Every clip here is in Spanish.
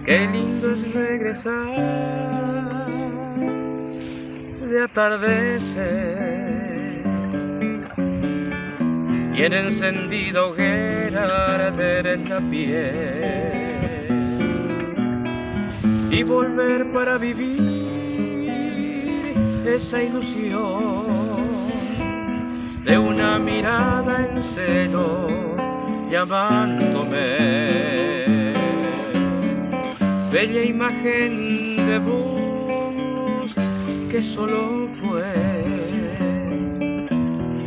Qué lindo es regresar de atardecer y en encendida hoguera arder en la piel y volver para vivir esa ilusión de una mirada en celo llamándome. Bella imagen de vos que solo fue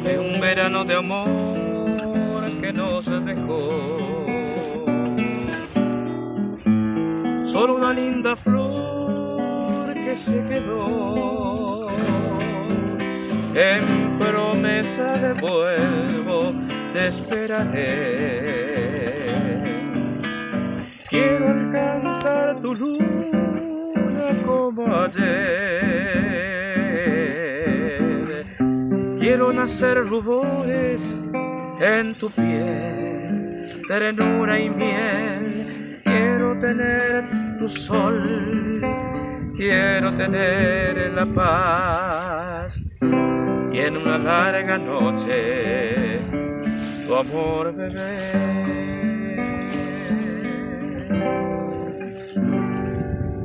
de un verano de amor que nos dejó. Solo una linda flor que se quedó en promesa de vuelvo, te esperaré. Quiero alcanzar tu luna como ayer. Quiero nacer rubores en tu piel, ternura y miel. Quiero tener tu sol, quiero tener la paz. Y en una larga noche, tu amor, bebé.